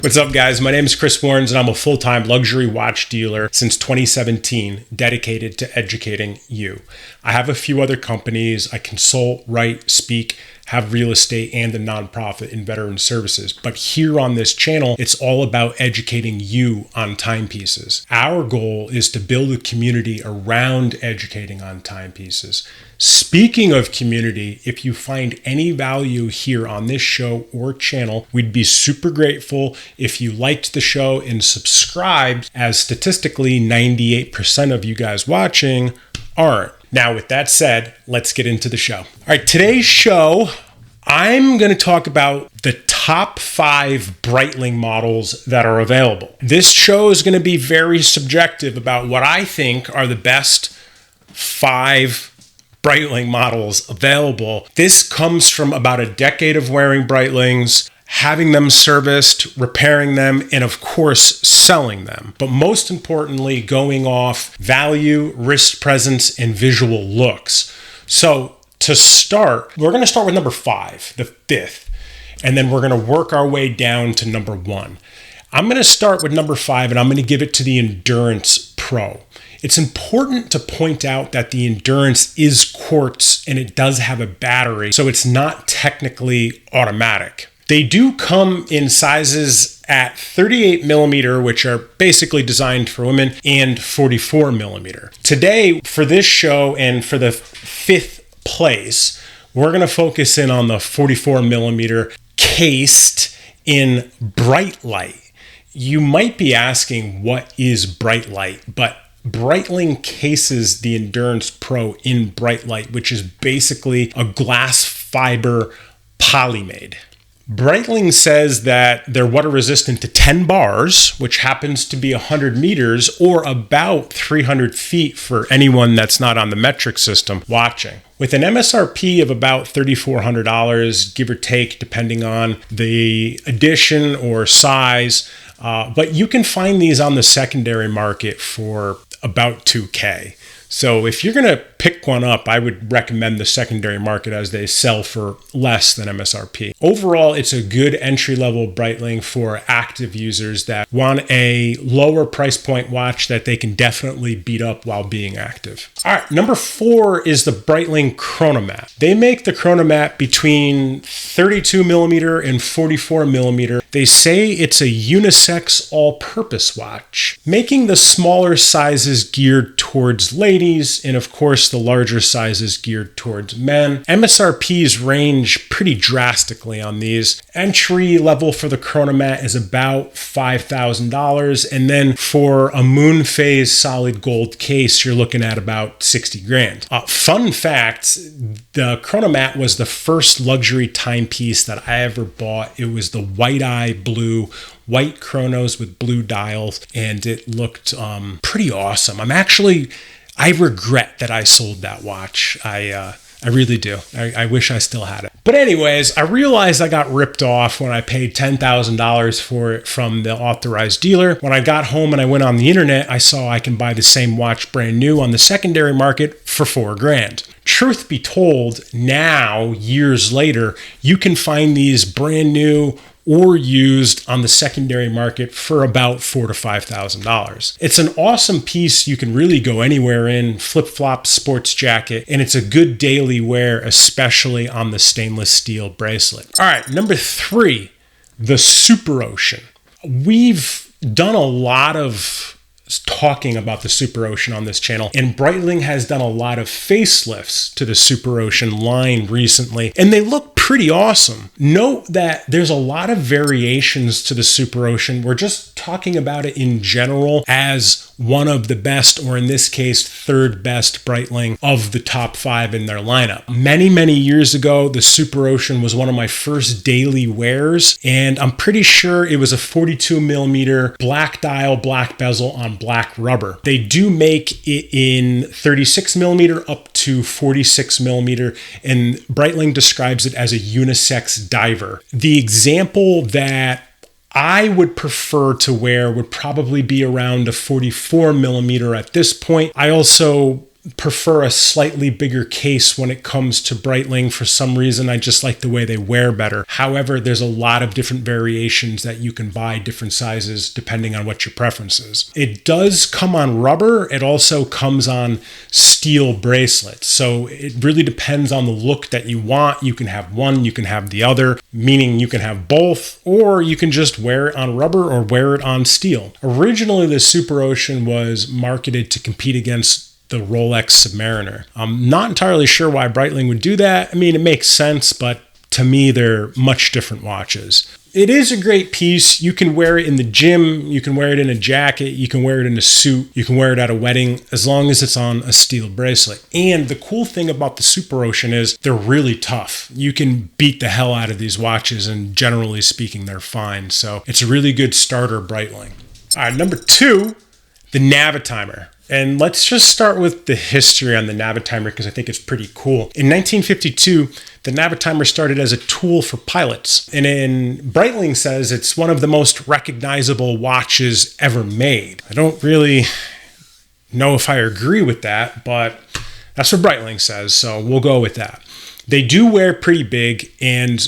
What's up, guys? My name is Chris Warrens, and I'm a full-time luxury watch dealer since 2017, dedicated to educating you. I have a few other companies. I consult, write, speak, have real estate, and a nonprofit in veteran services. But here on this channel, it's all about educating you on timepieces. Our goal is to build a community around educating on timepieces. Speaking of community, if you find any value here on this show or channel, we'd be super grateful if you liked the show and subscribed, as statistically 98% of you guys watching aren't. Now, with that said, let's get into the show. All right, today's show, I'm going to talk about the top 5 Breitling models that are available. This show is going to be very subjective about what I think are the best 5 Breitling models available. This comes from about a decade of wearing Breitlings, having them serviced, repairing them, and of course, selling them. But most importantly, going off value, wrist presence, and visual looks. So to start, we're going to start with number 5, the 5th, and then we're going to work our way down to number 1. I'm going to start with number 5, and I'm going to give it to the Endurance Pro. It's important to point out that the Endurance is quartz and it does have a battery, so it's not technically automatic. They do come in sizes at 38 millimeter, which are basically designed for women, and 44 millimeter. Today, for this show and for the 5th place, we're going to focus in on the 44 millimeter cased in Breitlight. You might be asking, what is Breitlight? But Breitling cases the Endurance Pro in Breitlight, which is basically a glass fiber polymade. Breitling says that they're water resistant to 10 bars, which happens to be 100 meters or about 300 feet for anyone that's not on the metric system watching. With an MSRP of about $3,400, give or take, depending on the edition or size. But you can find these on the secondary market for about $2,000. So if you're going to pick one up, I would recommend the secondary market, as they sell for less than MSRP. Overall, it's a good entry-level Breitling for active users that want a lower price point watch that they can definitely beat up while being active. All right, number 4 is the Breitling Chronomat. They make the Chronomat between 32 millimeter and 44 millimeter. They say it's a unisex all-purpose watch, making the smaller sizes geared towards ladies and, of course, the larger sizes geared towards men. MSRPs range pretty drastically on these. Entry level for the Chronomat is about $5,000, and then for a moon phase solid gold case, you're looking at about 60 grand. Fun fact, the Chronomat was the first luxury timepiece that I ever bought. It was the white blue, white chronos with blue dials, and it looked pretty awesome. I regret that I sold that watch. I really do. I wish I still had it. But anyways, I realized I got ripped off when I paid $10,000 for it from the authorized dealer. When I got home and I went on the internet, I saw I can buy the same watch brand new on the secondary market for $4 grand. Truth be told, now, years later, you can find these brand new or used on the secondary market for about $4,000 to $5,000. It's an awesome piece you can really go anywhere in, flip-flop, sports jacket, and it's a good daily wear, especially on the stainless steel bracelet. All right, number 3, the Superocean. We've done a lot of talking about the Superocean on this channel, and Breitling has done a lot of facelifts to the Superocean line recently, and they look pretty awesome. Note that there's a lot of variations to the Superocean. We're just talking about it in general as one of the best, or in this case, 3rd best Breitling of the top 5 in their lineup. Many, many years ago, the Superocean was one of my first daily wears, and I'm pretty sure it was a 42 millimeter black dial, black bezel on black rubber. They do make it in 36 millimeter up to 46 millimeter, and Breitling describes it as a unisex diver. The example that I would prefer to wear would probably be around a 44 millimeter at this point. I also prefer a slightly bigger case when it comes to Breitling. For some reason, I just like the way they wear better. However, there's a lot of different variations that you can buy, different sizes, depending on what your preference is. It does come on rubber. It also comes on steel bracelets. So it really depends on the look that you want. You can have one, you can have the other, meaning you can have both, or you can just wear it on rubber or wear it on steel. Originally, the Superocean was marketed to compete against the Rolex Submariner. I'm not entirely sure why Breitling would do that. I mean, it makes sense, but to me, they're much different watches. It is a great piece. You can wear it in the gym. You can wear it in a jacket. You can wear it in a suit. You can wear it at a wedding, as long as it's on a steel bracelet. And the cool thing about the Superocean is they're really tough. You can beat the hell out of these watches, and generally speaking, they're fine. So it's a really good starter Breitling. All right, number 2, the Navitimer. And let's just start with the history on the Navitimer, because I think it's pretty cool. In 1952, the Navitimer started as a tool for pilots. And Breitling says it's one of the most recognizable watches ever made. I don't really know if I agree with that, but that's what Breitling says, so we'll go with that. They do wear pretty big, and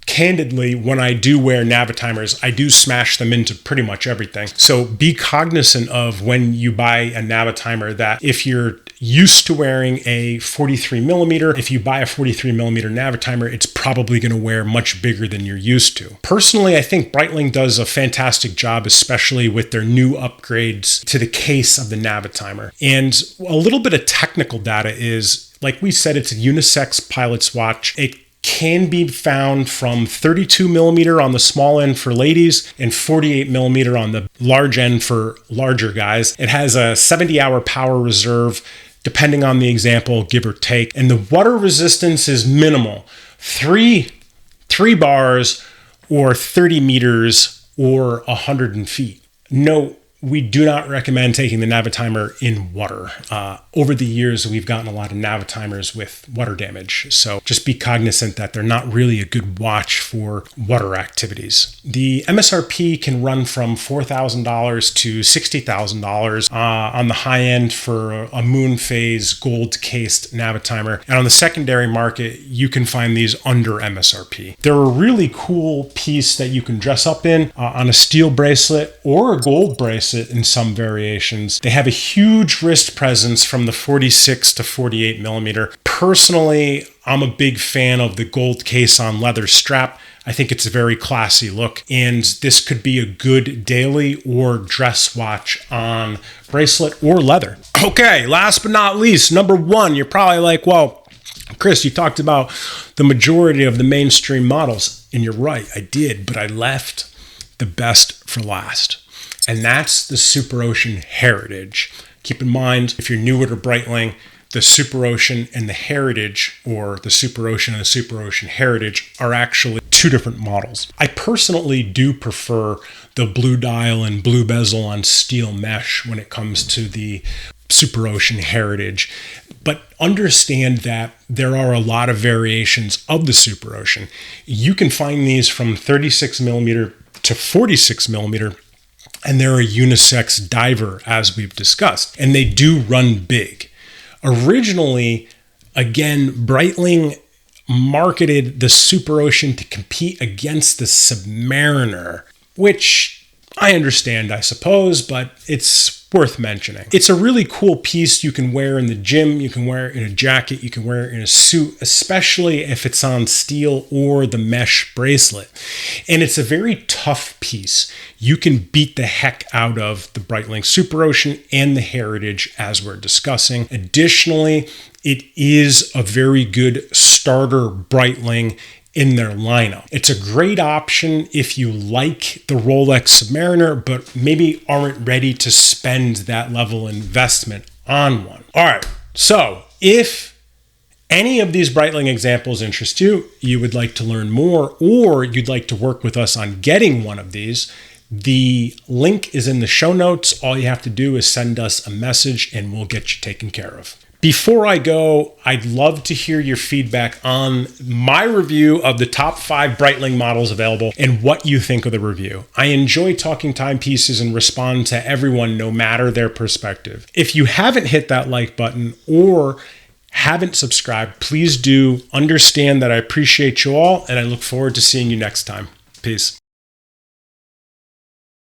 candidly, when I do wear Navitimers, I do smash them into pretty much everything. So be cognizant of when you buy a Navitimer that if you're used to wearing a 43 millimeter, if you buy a 43 millimeter Navitimer, it's probably going to wear much bigger than you're used to. Personally, I think Breitling does a fantastic job, especially with their new upgrades to the case of the Navitimer. And a little bit of technical data is, like we said, it's a unisex pilot's watch. It can be found from 32 millimeter on the small end for ladies and 48 millimeter on the large end for larger guys. It has a 70-hour power reserve, depending on the example, give or take. And the water resistance is minimal. Three bars or 30 meters or 100 feet. Note, we do not recommend taking the Navitimer in water. Over the years, we've gotten a lot of Navitimers with water damage. So just be cognizant that they're not really a good watch for water activities. The MSRP can run from $4,000 to $60,000 on the high end for a moon phase gold cased Navitimer. And on the secondary market, you can find these under MSRP. They're a really cool piece that you can dress up in on a steel bracelet or a gold bracelet in some variations. They have a huge wrist presence from the 46 to 48 millimeter. Personally, I'm a big fan of the gold case on leather strap. I think it's a very classy look, and this could be a good daily or dress watch on bracelet or leather. Okay, last but not least, number 1, you're probably like, well, Chris, you talked about the majority of the mainstream models, and you're right, I did, but I left the best for last. And that's the Superocean Heritage. Keep in mind, if you're newer to Breitling, the Superocean and the Heritage, or the Superocean and the Superocean Heritage, are actually 2 different models. I personally do prefer the blue dial and blue bezel on steel mesh when it comes to the Superocean Heritage. But understand that there are a lot of variations of the Superocean. You can find these from 36 millimeter to 46 millimeter. And they're a unisex diver, as we've discussed, and they do run big. Originally, again, Breitling marketed the Superocean to compete against the Submariner, which I understand, I suppose, but it's worth mentioning. It's a really cool piece you can wear in the gym, you can wear it in a jacket, you can wear it in a suit, especially if it's on steel or the mesh bracelet. And it's a very tough piece. You can beat the heck out of the Breitling Superocean and the Heritage, as we're discussing. Additionally, it is a very good starter Breitling in their lineup. It's a great option if you like the Rolex Submariner, but maybe aren't ready to spend that level of investment on one. All right, so if any of these Breitling examples interest you, you would like to learn more, or you'd like to work with us on getting one of these, the link is in the show notes. All you have to do is send us a message and we'll get you taken care of. Before I go, I'd love to hear your feedback on my review of the top 5 Breitling models available and what you think of the review. I enjoy talking timepieces and respond to everyone no matter their perspective. If you haven't hit that like button or haven't subscribed, please do. Understand that I appreciate you all, and I look forward to seeing you next time. Peace.